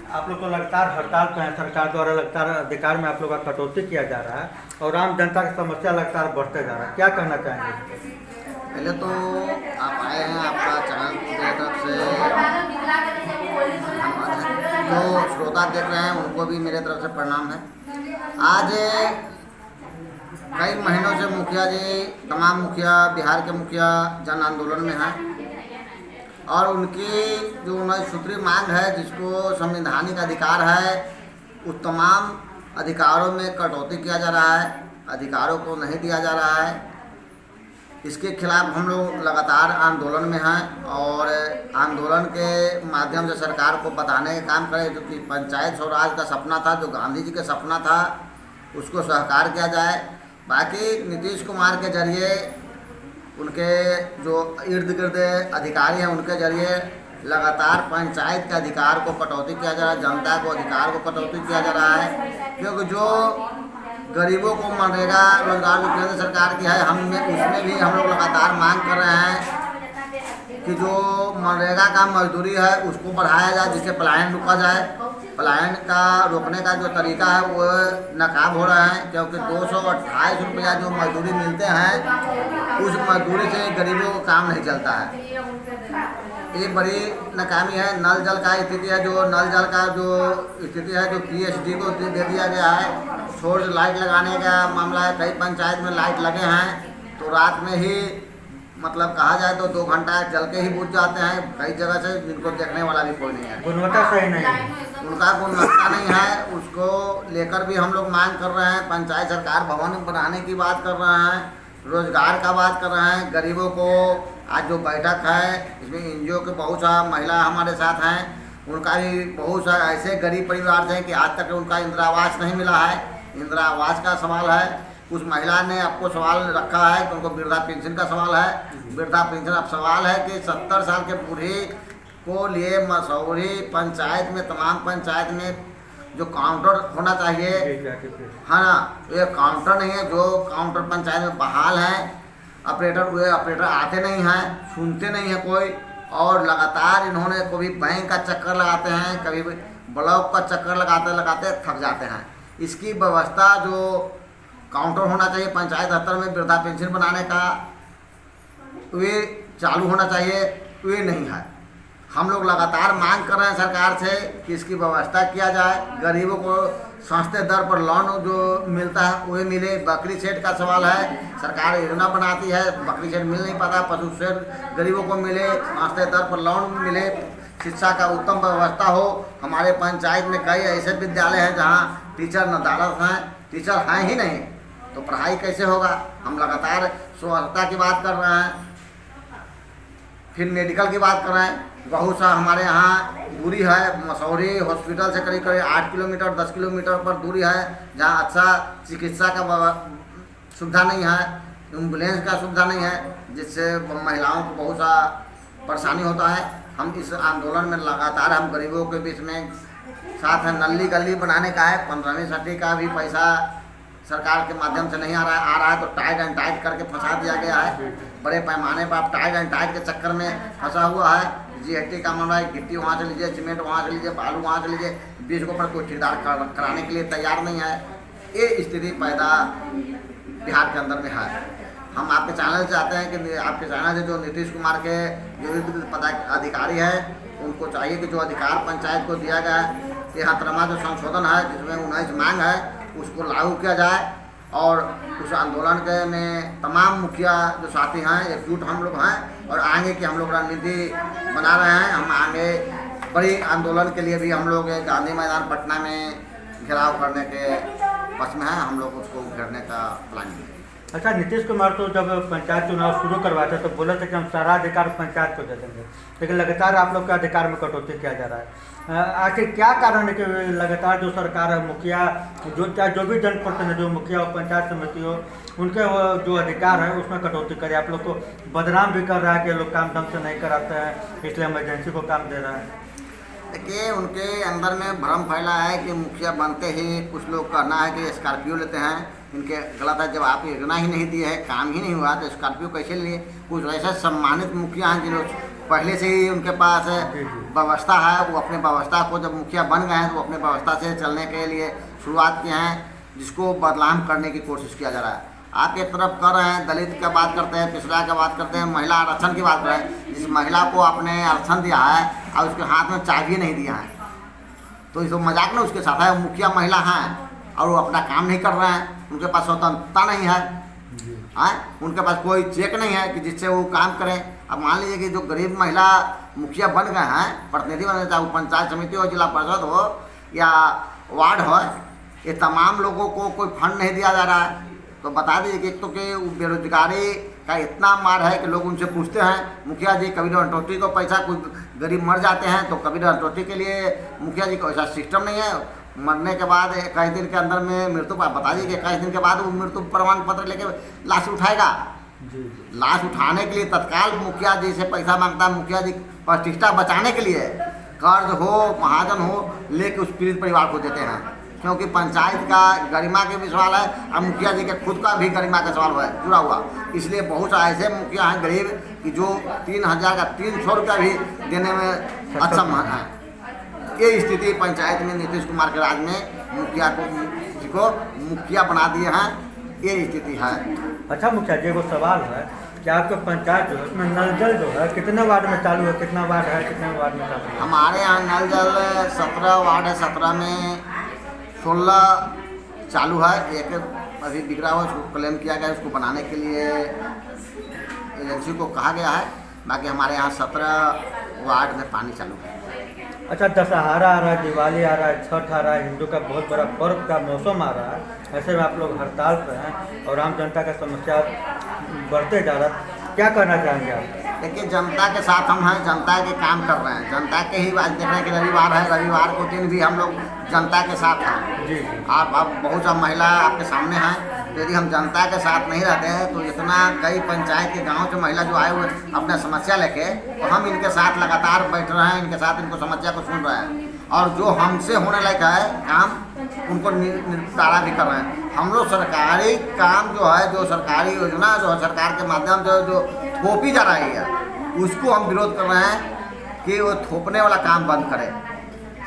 आप लोग को लगातार हड़ताल पे हैं, सरकार द्वारा लगातार अधिकार में आप लोग का कटौती किया जा रहा है और आम जनता की समस्या लगातार बढ़ते जा रहा है, क्या कहना चाहेंगे? पहले तो आप आए हैं, आपका चैनल की तरफ से जो श्रोता देख रहे हैं उनको भी मेरे तरफ से प्रणाम है। आज कई महीनों से मुखिया जी, तमाम मुखिया, बिहार के मुखिया जन आंदोलन में हैं और उनकी जो 19 सूत्री मांग है, जिसको संवैधानिक अधिकार है, उस तमाम अधिकारों में कटौती किया जा रहा है, अधिकारों को नहीं दिया जा रहा है। इसके खिलाफ हम लोग लगातार आंदोलन में हैं और आंदोलन के माध्यम से सरकार को बताने का काम करें, जो कि पंचायत स्वराज का सपना था, जो गांधी जी का सपना था, उसको साकार किया जाए। बाकी नीतीश कुमार के जरिए, उनके जो इर्द गिर्द अधिकारी हैं, उनके जरिए लगातार पंचायत के अधिकार को कटौती किया जा रहा है, जनता को अधिकार को कटौती किया जा रहा है। क्योंकि जो गरीबों को मनरेगा रोजगार जो केंद्र सरकार की है, उसमें भी हम लोग लगातार मांग कर रहे हैं कि जो मनरेगा का मजदूरी है उसको बढ़ाया जाए, जिससे पलायन रोका जाए। पलायन का रोकने का जो तरीका है वो नाकाम हो रहा है, क्योंकि 228 रुपया जो मजदूरी मिलते हैं, उस मजदूरी से गरीबों को काम नहीं चलता है। ये बड़ी नाकामी है। नल जल का स्थिति है, जो नल जल का जो स्थिति है, जो पीएचडी को दे दिया गया है। सोर्स लाइट लगाने का मामला है, कई पंचायत में लाइट लगे हैं तो रात में ही मतलब कहा जाए तो 2 घंटा जल के ही बुझ जाते हैं। कई जगह से जिनको देखने वाला भी कोई नहीं है, गुणवत्ता सही नहीं है, उनका गुणवत्ता नहीं है। उसको लेकर भी हम लोग मांग कर रहे हैं। पंचायत सरकार भवन बनाने की बात कर रहे हैं, रोजगार का बात कर रहे हैं। गरीबों को आज जो बैठक है, इसमें एनजीओ के बहुत सा महिला हमारे साथ हैं, उनका भी बहुत सा ऐसे गरीब परिवार से हैं कि आज तक उनका इंदिरा आवास नहीं मिला है। इंदिरा आवास का सवाल है। उस महिला ने आपको सवाल रखा है कि उनको वृद्धा पेंशन का सवाल है। वृद्धा पेंशन, अब सवाल है कि 70 साल के बूढ़े को लिए मसौरी पंचायत में, तमाम पंचायत में जो काउंटर होना चाहिए, है ना, ये काउंटर नहीं है। जो काउंटर पंचायत में बहाल है, ऑपरेटर आते नहीं हैं, सुनते नहीं है कोई। और लगातार इन्होंने कभी बैंक का चक्कर लगाते हैं, कभी ब्लॉक का चक्कर लगाते थक जाते हैं। इसकी व्यवस्था जो काउंटर होना चाहिए पंचायत दफ्तर में वृद्धा पेंशन बनाने का, वे चालू होना चाहिए, वे नहीं है। हम लोग लगातार मांग कर रहे हैं सरकार से कि इसकी व्यवस्था किया जाए। गरीबों को सस्ते दर पर लोन जो मिलता है वो मिले। बकरी सेट का सवाल है, सरकार योजना बनाती है, बकरी सेट मिल नहीं पाता। पशु सेट गरीबों को मिले, सस्ते दर पर लोन मिले, शिक्षा का उत्तम व्यवस्था हो। हमारे पंचायत में कई ऐसे विद्यालय हैं जहाँ टीचर नदारत हैं, टीचर हैं ही नहीं, तो पढ़ाई कैसे होगा। हम लगातार स्वच्छता की बात कर रहे हैं, फिर मेडिकल की बात कर रहे हैं। बहुत सा हमारे यहाँ दूरी है, मसौरी हॉस्पिटल से करीब 8 किलोमीटर 10 किलोमीटर पर दूरी है, जहाँ अच्छा चिकित्सा का सुविधा नहीं है, एम्बुलेंस का सुविधा नहीं है, जिससे महिलाओं को बहुत सा परेशानी होता है। हम इस आंदोलन में लगातार हम गरीबों के बीच में साथ हैं। नली गली बनाने का है, 15वीं सदी का भी पैसा सरकार के माध्यम से नहीं आ रहा है तो टाइट एंड टाइट करके फंसा दिया गया है। बड़े पैमाने पर आप टाइट एंड टाइट के चक्कर में फंसा हुआ है। जीएसटी का मामला है, गिट्टी वहाँ से लीजिए, सीमेंट वहाँ से लीजिए, बालू वहाँ से लीजिए, बीच को पर कोई ठेकेदार कराने के लिए तैयार नहीं है। ये स्थिति पैदा बिहार के अंदर में है। हम आपके चैनल से चाहते हैं कि आपके चैनल से जो नीतीश कुमार के जो अधिकारी हैं, उनको चाहिए कि जो अधिकार पंचायत को दिया गया है, यहाँ जो संशोधन है जिसमें 19 मांग है, उसको लागू किया जाए। और उस आंदोलन के में तमाम मुखिया जो साथी हैं, एकजुट हम लोग हैं और आगे की हम लोग रणनीति बना रहे हैं। हम आगे बड़ी आंदोलन के लिए भी हम लोग गांधी मैदान पटना में घेराव करने के पक्ष में हैं। हम लोग उसको घेरने का प्लान किया। अच्छा, नीतीश कुमार तो जब पंचायत चुनाव शुरू करवाते तो बोले थे कि हम सारा अधिकार पंचायत को दे देंगे, लेकिन लगातार आप लोग के अधिकार में कटौती किया जा रहा है। आखिर क्या कारण है कि लगातार जो सरकार है, मुखिया जो भी जनप्रतिनिधि हो, मुखिया हो, पंचायत समिति हो, उनके वो जो अधिकार है उसमें कटौती करे, आप लोग को बदनाम भी कर रहा है कि लोग काम ढंग से नहीं कराते हैं, इसलिए इमरजेंसी को काम दे रहा है। देखिए, उनके अंदर में भ्रम फैला है कि मुखिया बनते ही कुछ लोग कहना है कि स्कॉर्पियो लेते हैं। इनके गलत है। जब आप योजना ही नहीं दी है, काम ही नहीं हुआ तो स्कॉर्पियो कैसे लिए। कुछ ऐसे सम्मानित मुखिया हैं पहले से ही उनके पास जी। व्यवस्था है। वो अपने व्यवस्था को जब मुखिया बन गए हैं तो अपने व्यवस्था से चलने के लिए शुरुआत किए हैं, जिसको बदनाम करने की कोशिश किया जा रहा है। आप एक तरफ कर रहे हैं दलित का बात करते हैं, पिछड़ा का बात करते हैं, महिला आरक्षण की बात कर रहे हैं। जिस महिला को आपने आरक्षण दिया है और उसके हाथ में चाबी नहीं दिया है, तो इस मजाक ना उसके साथ है। मुखिया महिला हैं और वो अपना काम नहीं कर रहे हैं, उनके पास स्वतंत्रता नहीं है, उनके पास कोई चेक नहीं है कि जिससे वो काम करें। अब मान लीजिए कि जो गरीब महिला मुखिया बन गए हैं, प्रतिनिधि बन गए, चाहे वो पंचायत समिति हो, जिला परिषद हो या वार्ड हो, ये तमाम लोगों को कोई फंड नहीं दिया जा रहा है। तो बता दीजिए कि एक तो कि बेरोजगारी का इतना मार है कि लोग उनसे पूछते हैं मुखिया जी कभी रंटोटी को पैसा, कोई गरीब मर जाते हैं तो कभी रंटोटी के लिए मुखिया जी को ऐसा सिस्टम नहीं है। मरने के बाद 21 दिन के अंदर में मृत्यु, बता दीजिए कि 21 दिन के बाद वो मृत्यु प्रमाण पत्र लेके लाश उठाएगा। लाश उठाने के लिए तत्काल मुखिया जी से पैसा मांगता है। मुखिया जी प्रतिष्ठा बचाने के लिए कर्ज हो, महाजन हो, लेके उस पीड़ित परिवार को देते हैं, क्योंकि पंचायत का गरिमा के भी सवाल है और मुखिया जी के खुद का भी गरिमा का सवाल है जुड़ा हुआ। इसलिए बहुत सा ऐसे मुखिया हैं गरीब कि जो 3000 का 300 रुपया भी देने में अक्षम है। ये स्थिति पंचायत में नीतीश कुमार के राज में मुखिया को मुखिया बना दिए हैं, ये स्थिति है। अच्छा मुखिया जी को सवाल है कि आपके पंचायत जो है उसमें नल जल जो है कितने वार्ड में चालू है, कितना वार्ड है, कितने वार्ड में चालू है? हमारे यहाँ नल जल 17 वार्ड है, 17 में 16 चालू है, एक अभी बिगड़ा हुआ, उसको क्लेम किया गया, उसको बनाने के लिए एजेंसी को कहा गया है। बाकी हमारे यहाँ 17 वार्ड में पानी चालू है। अच्छा दशहरा आ रहा है, दिवाली आ रहा है, छठ आ रहा है, हिंदू का बहुत बड़ा पर्व का मौसम आ रहा है, ऐसे में आप लोग हड़ताल पर हैं और आम जनता का समस्या बढ़ते जा रहा है, क्या करना चाहेंगे आप? देखिए जनता के साथ हम हैं, जनता के काम कर रहे हैं, जनता के ही आज देख रहे हैं कि रविवार है, रविवार को दिन भी हम लोग जनता के साथ हैं। जी आप बहुत सा महिला आपके सामने हैं, यदि हम जनता के साथ नहीं रहते हैं तो इतना कई पंचायत के गांव से महिला जो आए हुए अपना समस्या लेके, तो हम इनके साथ लगातार बैठ रहे हैं, इनके साथ इनको समस्या को सुन रहे हैं और जो हमसे होने लायक है काम उनको निपटारा भी कर रहे हैं। हम लोग सरकारी काम जो है, जो सरकारी योजना जो है सरकार के माध्यम से जो थोपी जा रही है, उसको हम विरोध कर रहे हैं कि वो थोपने वाला काम बंद करे,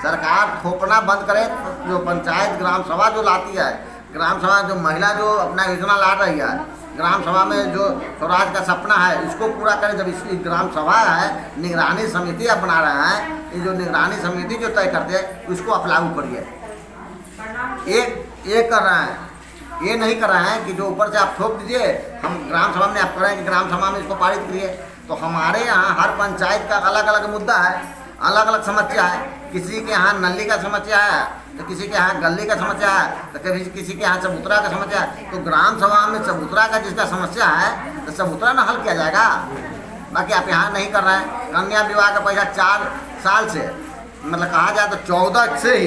सरकार थोपना बंद करे। जो पंचायत ग्राम सभा जो लाती है, ग्राम सभा जो महिला जो अपना योजना ला रही है, ग्राम सभा में जो स्वराज का सपना है इसको पूरा करें। जब इसकी ग्राम सभा है, निगरानी समिति आप बना रहे हैं, ये जो निगरानी समिति जो तय करते हैं उसको आप लागू करिए। एक कर रहे हैं, ये नहीं कर रहे हैं कि जो ऊपर से आप थोप दीजिए, हम ग्राम सभा में आप करें कि ग्राम सभा में इसको पारित करिए। तो हमारे यहाँ हर पंचायत का अलग अलग मुद्दा है, अलग अलग समस्या है। किसी के यहाँ नली का समस्या है, तो किसी के यहाँ गली का समस्या है, तो कभी किसी के यहाँ चबूतरा का समस्या है। तो ग्राम सभा में चबूतरा का जिसका समस्या है तो चबूतरा ना हल किया जाएगा। बाकी आप यहाँ नहीं कर रहे हैं। कन्या विवाह का पैसा 4 साल से, मतलब कहा जाए तो 14 से ही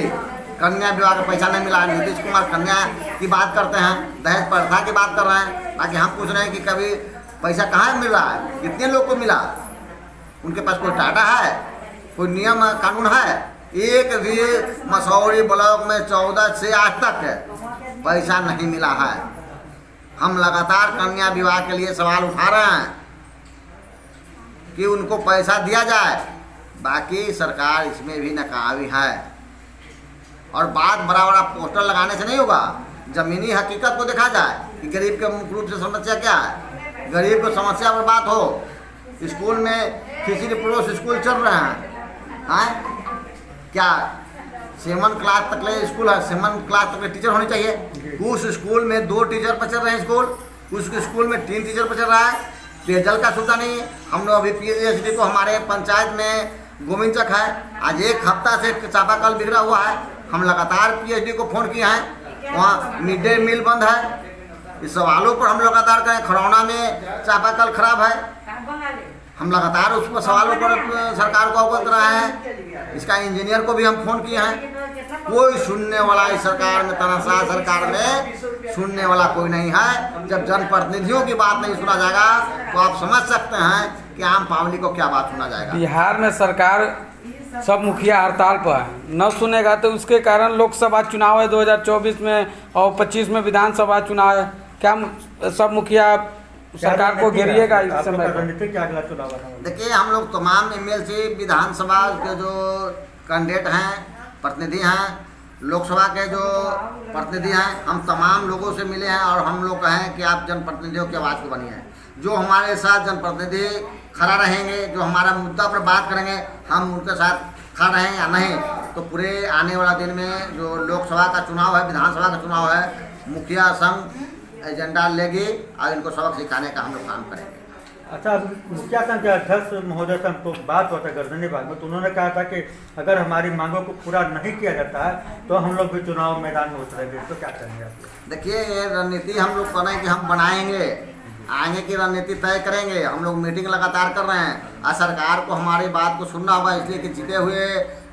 कन्या विवाह का पैसा नहीं मिला है। नीतीश कुमार कन्या की बात करते हैं, दहेज प्रथा की बात कर रहे हैं। बाकी हम पूछ रहे हैं कि कभी पैसा कहाँ मिल रहा है, कितने लोग को मिला, उनके पास कोई डाटा है, कोई नियम कानून है? एक भी मसौरी ब्लॉक में 14 से आज तक पैसा नहीं मिला है। हम लगातार कन्या विवाह के लिए सवाल उठा रहे हैं कि उनको पैसा दिया जाए। बाकी सरकार इसमें भी नाकामी है और बात बड़ा बड़ा पोस्टर लगाने से नहीं होगा। जमीनी हकीकत को देखा जाए कि गरीब के मुख्य रूप से समस्या क्या है। गरीब को समस्या पर बात हो, स्कूल में खिचड़ी पड़ोस स्कूल चल रहे हैं, क्या 7 क्लास तक ले स्कूल है, 7 क्लास तक टीचर होनी चाहिए। उस स्कूल में 2 टीचर पर चल रहे हैं स्कूल, उस स्कूल में 3 टीचर पर चल रहा है। पेयजल का सुविधा नहीं है। हम लोग अभी PhD को हमारे पंचायत में गोविंद चक है, आज 1 हफ्ता से चापाकल बिगड़ा हुआ है। हम लगातार PhD को फ़ोन किए हैं, वहाँ मिड डे मील बंद है। इस सवालों पर हम लगातार करें, खरौना में चापाकल खराब है, हम लगातार उस पर सवालों पर सरकार को अवगत रहे हैं। इसका इंजीनियर को भी हम फ़ोन किए हैं, कोई सुनने वाला इस सरकार में, तानाशाह सरकार में सुनने वाला कोई नहीं है। जब जनप्रतिनिधियों की बात नहीं सुना जाएगा तो आप समझ सकते हैं कि आम पब्लिक को क्या बात सुना जाएगा। बिहार में सरकार सब मुखिया हड़ताल पर है, न सुनेगा तो उसके कारण लोकसभा चुनाव है 2024 में और 25 में विधानसभा चुनाव है। क्या सब मुखिया सरकार को घेरिएगा इस समय पर। रणनीति क्या अगला चुनाव है? देखिए, हम लोग तमाम एमएलसी विधानसभा के जो कैंडिडेट हैं, प्रतिनिधि हैं, लोकसभा के जो प्रतिनिधि हैं, हम तमाम लोगों से मिले हैं और हम लोग कहें कि आप जनप्रतिनिधियों की आवाज़ को बनिए। जो हमारे साथ जनप्रतिनिधि खड़ा रहेंगे, जो हमारा मुद्दा पर बात करेंगे, हम उनके साथ खड़ा रहें या नहीं, तो पूरे आने वाला दिन में जो लोकसभा का चुनाव है, विधानसभा का चुनाव है, मुखिया संघ एजेंडा लेगी और इनको सबक सिखाने का हम लोग काम करेंगे। अच्छा, मुखिया संघ के अध्यक्ष महोदय से हमको बात होता है गर्दनी बाग में, तो उन्होंने कहा था कि अगर हमारी मांगों को पूरा नहीं किया जाता है तो हम लोग भी चुनाव मैदान में उतरेंगे। तो क्या करेंगे आप? देखिए, ये रणनीति हम लोग करें कि हम बनाएंगे, आगे की रणनीति तय करेंगे। हम लोग मीटिंग लगातार कर रहे हैं और सरकार को हमारी बात को सुनना होगा, इसलिए कि जीते हुए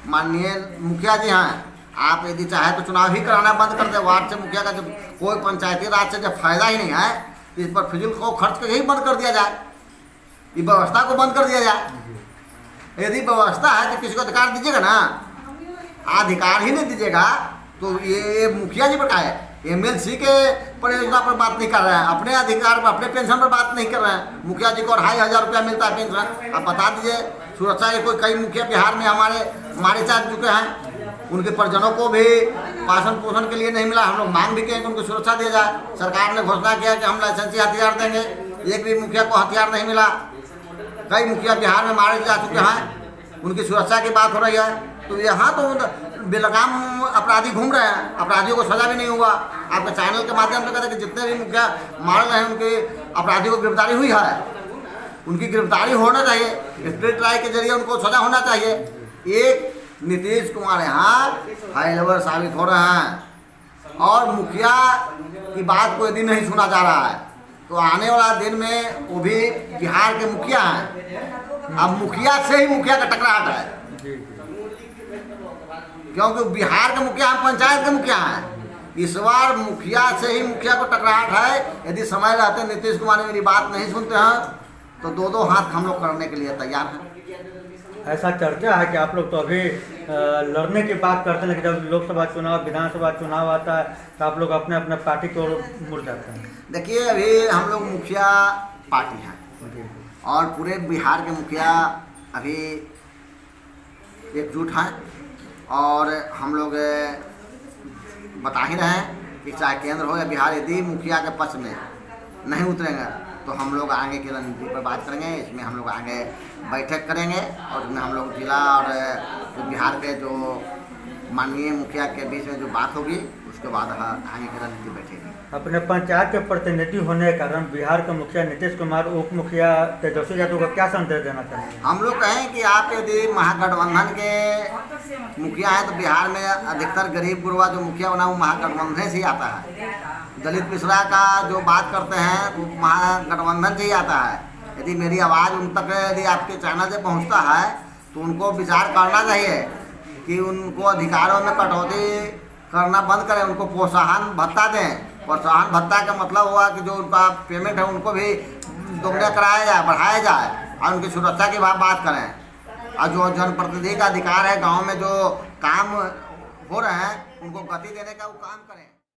माननीय मुखिया जी हैं, आप यदि चाहे तो चुनाव ही कराना बंद कर दे। वार्ड से मुखिया का जब कोई पंचायती राज से जब फायदा ही नहीं है, इस पर फिजूल को खर्च के ही बंद कर दिया जाए, ये व्यवस्था को बंद कर दिया जाए। यदि व्यवस्था है तो किसी को अधिकार दीजिएगा ना, अधिकार ही नहीं दीजिएगा तो ये मुखिया जी पर का है, एमएलसी के परियोजना पर बात नहीं कर रहे हैं, अपने अधिकार पर, अपने पेंशन पर बात नहीं कर रहे हैं। मुखिया जी को 2,500 रुपया मिलता है पेंशन। आप बता दीजिए, सुरक्षा के कोई कई मुखिया बिहार में हमारे मारे जा चुके हैं, उनके परिजनों को भी पालन पोषण के लिए नहीं मिला। हम लोग मांग भी किए कि उनको सुरक्षा दिया जाए। सरकार ने घोषणा किया कि हम लाइसेंसी हथियार देंगे, एक भी मुखिया को हथियार नहीं मिला। कई मुखिया बिहार में मारे जा चुके हैं, उनकी सुरक्षा की बात हो रही है। तो यहाँ तो बेलगाम अपराधी घूम रहे हैं, अपराधियों को सजा भी नहीं हुआ। आपके चैनल के माध्यम से कहते हैं कि जितने भी मुखिया मार रहे हैं उनके अपराधियों को गिरफ्तारी हुई है, उनकी गिरफ्तारी होना चाहिए, स्ट्रीट ट्रायल के जरिए उनको सजा होना चाहिए। एक नीतीश कुमार यहाँ हाईलेवल साबित हो रहे हैं और मुखिया की बात को यदि नहीं सुना जा रहा है तो आने वाला दिन में वो भी बिहार के मुखिया हैं। अब मुखिया से ही मुखिया का टकराहट है, क्योंकि बिहार के मुखिया हम पंचायत के मुखिया हैं। इस बार मुखिया से ही मुखिया को टकराहट है। यदि समय रहते नीतीश कुमार मेरी बात नहीं सुनते हैं तो दो हाथ हम लोग करने के लिए तैयार हैं। ऐसा चर्चा है कि आप लोग तो अभी लड़ने की बात करते हैं, लेकिन जब लोकसभा चुनाव, विधानसभा चुनाव आता है तो आप लोग अपने अपने पार्टी को मुड़ जाते हैं। देखिए, अभी हम लोग मुखिया पार्टी हैं और पूरे बिहार के मुखिया अभी एकजुट हैं और हम लोग बता ही रहे हैं कि चाहे केंद्र हो या बिहार, यदि मुखिया के पक्ष में नहीं उतरेंगे तो हम लोग आगे की रणनीति पर बात करेंगे। इसमें हम लोग आगे बैठक करेंगे और इसमें हम लोग जिला और जो बिहार के जो माननीय मुखिया के बीच में जो बात होगी उसके बाद आगे की रणनीति बैठेगी। अपने पंचायत के प्रतिनिधि होने के कारण बिहार के मुखिया नीतीश कुमार, उप मुखिया तेजस्वी यादव को क्या संदेश देना चाहेंगे? हम लोग कहें कि आप यदि महागठबंधन के मुखिया हैं तो बिहार में अधिकतर गरीब गुरबा जो मुखिया बना वो महागठबंधन से ही आता है। दलित पिछड़ा का जो बात करते हैं वो महागठबंधन से ही आता है। यदि मेरी आवाज़ उन तक यदि आपके चैनल से पहुंचता है तो उनको विचार करना चाहिए कि उनको अधिकारों में कटौती करना बंद करें, उनको प्रोत्साहन भत्ता दें। प्रोत्साहन भत्ता का मतलब हुआ कि जो उनका पेमेंट है उनको भी दोगुना कराया जाए, बढ़ाया जाए और उनकी सुरक्षा की बात करें। और जो जनप्रतिनिधि का अधिकार है, गाँव में जो काम हो रहे हैं उनको गति देने का वो काम करें।